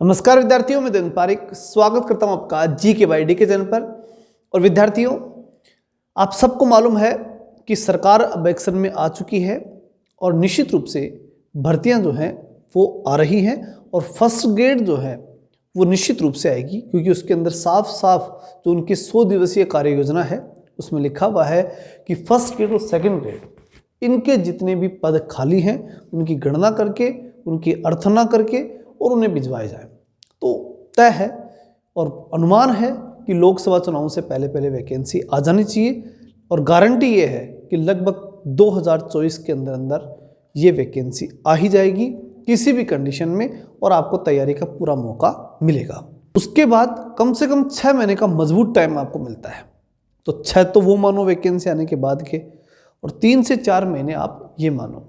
नमस्कार विद्यार्थियों, मैं दिन पारिक स्वागत करता हूं आपका जी के बाई डी के चैनल पर। और विद्यार्थियों, आप सबको मालूम है कि सरकार अब एक्शन में आ चुकी है और निश्चित रूप से भर्तियां जो हैं वो आ रही हैं और फर्स्ट ग्रेड जो है वो निश्चित रूप से आएगी, क्योंकि उसके अंदर साफ साफ जो उनकी 100 दिवसीय कार्य योजना है उसमें लिखा हुआ है कि फर्स्ट ग्रेड और सेकेंड ग्रेड इनके जितने भी पद खाली हैं उनकी गणना करके, उनकी अर्थना करके और उन्हें भिजवाए जाए। तो तय है और अनुमान है कि लोकसभा चुनाव से पहले पहले वैकेंसी आ जानी चाहिए और गारंटी ये है कि लगभग 2024 के अंदर अंदर ये वैकेंसी आ ही जाएगी किसी भी कंडीशन में और आपको तैयारी का पूरा मौका मिलेगा। उसके बाद कम से कम 6 महीने का मजबूत टाइम आपको मिलता है। तो 6 तो वो मानो वैकेंसी आने के बाद के, और 3 से 4 महीने आप ये मानो,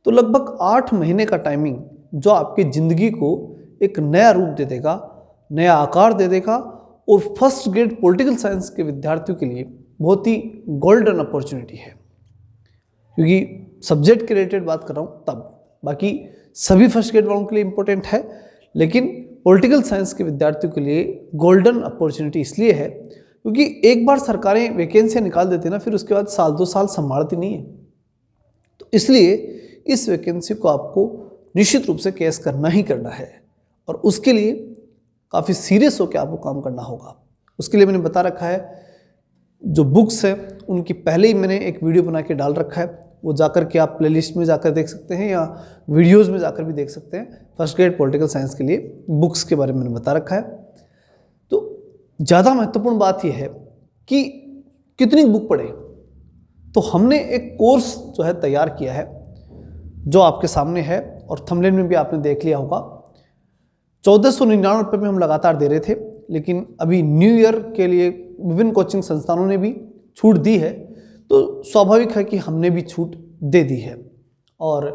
तो लगभग 8 महीने का टाइमिंग जो आपकी ज़िंदगी को एक नया रूप दे देगा, नया आकार दे देगा और फर्स्ट ग्रेड पॉलिटिकल साइंस के विद्यार्थियों के लिए बहुत ही गोल्डन अपॉर्चुनिटी है। क्योंकि सब्जेक्ट के रिलेटेड बात कर रहा हूँ तब, बाकी सभी फर्स्ट ग्रेड वालों के लिए इम्पोर्टेंट है, लेकिन पॉलिटिकल साइंस के विद्यार्थियों के लिए गोल्डन अपॉर्चुनिटी इसलिए है क्योंकि एक बार सरकारें वैकेंसियाँ निकाल देती हैं ना, फिर उसके बाद साल 2 साल संभालती नहीं है। तो इसलिए इस वैकेंसी को आपको निश्चित रूप से केस करना ही करना है और उसके लिए काफ़ी सीरियस होकर आपको काम करना होगा। उसके लिए मैंने बता रखा है, जो बुक्स है उनकी पहले ही मैंने एक वीडियो बना के डाल रखा है, वो जाकर के आप प्लेलिस्ट में जाकर देख सकते हैं या वीडियोस में जाकर भी देख सकते हैं। फर्स्ट ग्रेड पॉलिटिकल साइंस के लिए बुक्स के बारे में मैंने बता रखा है। तो ज़्यादा महत्वपूर्ण बात यह है कि कितनी बुक पढ़े। तो हमने एक कोर्स जो है तैयार किया है जो आपके सामने है और थंबनेल में भी आपने देख लिया होगा। 1499 रुपये में हम लगातार दे रहे थे, लेकिन अभी न्यू ईयर के लिए विभिन्न कोचिंग संस्थानों ने भी छूट दी है, तो स्वाभाविक है कि हमने भी छूट दे दी है और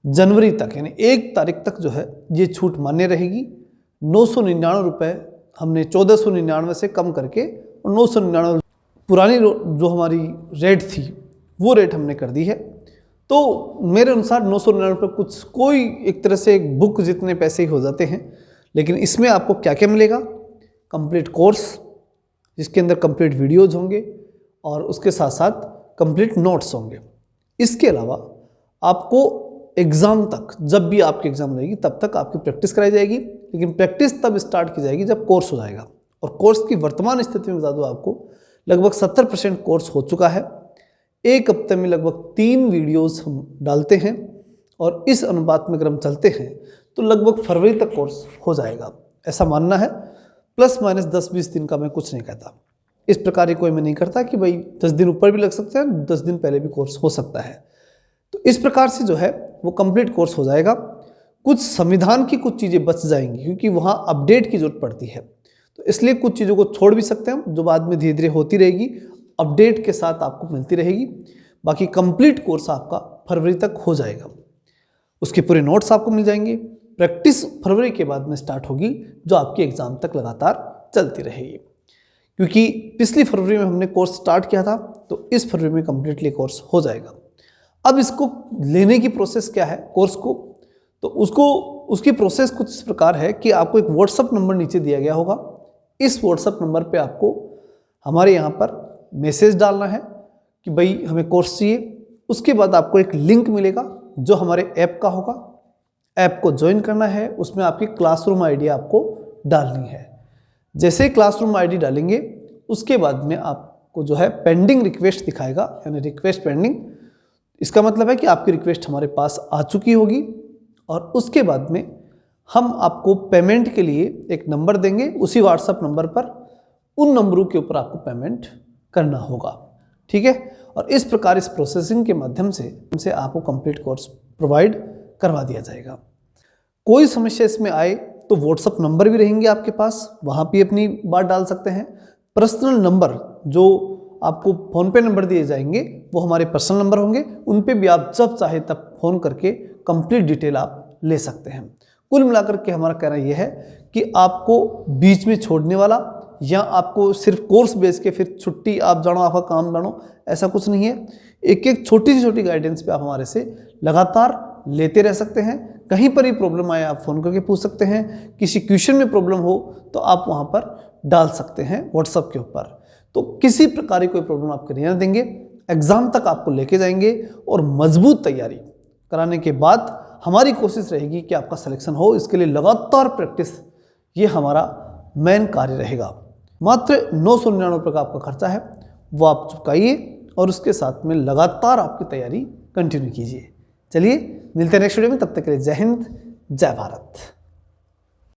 जनवरी तक यानी 1 तारीख तक जो है ये छूट मान्य रहेगी। 999 रुपये हमने 1499 से कम करके और 999 पुरानी जो हमारी रेट थी वो रेट हमने कर दी है। तो मेरे अनुसार 999 रुपये कोई एक तरह से एक बुक जितने पैसे ही हो जाते हैं। लेकिन इसमें आपको क्या क्या मिलेगा? कंप्लीट कोर्स जिसके अंदर कंप्लीट वीडियोज होंगे और उसके साथ साथ कंप्लीट नोट्स होंगे। इसके अलावा आपको एग्ज़ाम तक, जब भी आपकी एग्ज़ाम रहेगी तब तक आपकी प्रैक्टिस कराई जाएगी, लेकिन प्रैक्टिस तब स्टार्ट की जाएगी जब कोर्स हो जाएगा। और कोर्स की वर्तमान स्थिति में बता दूँ आपको, लगभग 70% कोर्स हो चुका है। एक हफ्ते में लगभग 3 वीडियोस हम डालते हैं और इस अनुपात में अगर हम चलते हैं तो लगभग फरवरी तक कोर्स हो जाएगा, ऐसा मानना है। प्लस माइनस 10-20 दिन का मैं कुछ नहीं कहता। इस प्रकार ही कोई मैं नहीं करता कि भाई 10 दिन ऊपर भी लग सकते हैं, 10 दिन पहले भी कोर्स हो सकता है। तो इस प्रकार से जो है वो कंप्लीट कोर्स हो जाएगा। कुछ संविधान की कुछ चीज़ें बच जाएंगी क्योंकि वहाँ अपडेट की जरूरत पड़ती है, तो इसलिए कुछ चीज़ों को छोड़ भी सकते हैं जो बाद में धीरे धीरे होती रहेगी, अपडेट के साथ आपको मिलती रहेगी। बाकी कंप्लीट कोर्स आपका फरवरी तक हो जाएगा। उसके पूरे नोट्स आपको मिल जाएंगे। प्रैक्टिस फरवरी के बाद में स्टार्ट होगी जो आपकी एग्ज़ाम तक लगातार चलती रहेगी। क्योंकि पिछली फरवरी में हमने कोर्स स्टार्ट किया था, तो इस फरवरी में कंप्लीटली कोर्स हो जाएगा। अब इसको लेने की प्रोसेस क्या है कोर्स को, तो उसकी प्रोसेस कुछ इस प्रकार है कि आपको एक व्हाट्सअप नंबर नीचे दिया गया होगा। इस व्हाट्सअप नंबर पे आपको हमारे यहाँ पर मैसेज डालना है कि भाई हमें कोर्स चाहिए। उसके बाद आपको एक लिंक मिलेगा जो हमारे ऐप का होगा। ऐप को ज्वाइन करना है, उसमें आपकी क्लासरूम आईडी आपको डालनी है। जैसे ही क्लासरूम आईडी डालेंगे उसके बाद में आपको जो है पेंडिंग रिक्वेस्ट दिखाएगा, यानी रिक्वेस्ट पेंडिंग। इसका मतलब है कि आपकी रिक्वेस्ट हमारे पास आ चुकी होगी और उसके बाद में हम आपको पेमेंट के लिए एक नंबर देंगे। उसी व्हाट्सएप नंबर पर उन नंबरों के ऊपर आपको पेमेंट करना होगा, ठीक है। और इस प्रकार इस प्रोसेसिंग के माध्यम से आपको कंप्लीट कोर्स प्रोवाइड करवा दिया जाएगा। कोई समस्या इसमें आए तो व्हाट्सएप नंबर भी रहेंगे आपके पास, वहाँ भी अपनी बात डाल सकते हैं। पर्सनल नंबर जो आपको फ़ोनपे नंबर दिए जाएंगे वो हमारे पर्सनल नंबर होंगे, उन पे भी आप जब चाहे तब फ़ोन करके कंप्लीट डिटेल आप ले सकते हैं। कुल मिलाकर के हमारा कहना यह है कि आपको बीच में छोड़ने वाला या आपको सिर्फ कोर्स बेच के फिर छुट्टी आप जानो, आपका काम जानो, ऐसा कुछ नहीं है। एक एक छोटी से छोटी गाइडेंस पे आप हमारे से लगातार लेते रह सकते हैं। कहीं पर ही प्रॉब्लम आए आप फ़ोन करके पूछ सकते हैं। किसी क्वेश्चन में प्रॉब्लम हो तो आप वहाँ पर डाल सकते हैं व्हाट्सएप के ऊपर। तो किसी प्रकार की कोई प्रॉब्लम आपको नहीं आने देंगे, एग्ज़ाम तक आपको लेके जाएंगे और मजबूत तैयारी कराने के बाद हमारी कोशिश रहेगी कि आपका सिलेक्शन हो। इसके लिए लगातार प्रैक्टिस ये हमारा मेन कार्य रहेगा। मात्र 999 का आपका खर्चा है, वो आप चुकाइए और उसके साथ में लगातार आपकी तैयारी कंटिन्यू कीजिए। चलिए मिलते हैं नेक्स्ट वीडियो में, तब तक के लिए जय हिंद, जय भारत।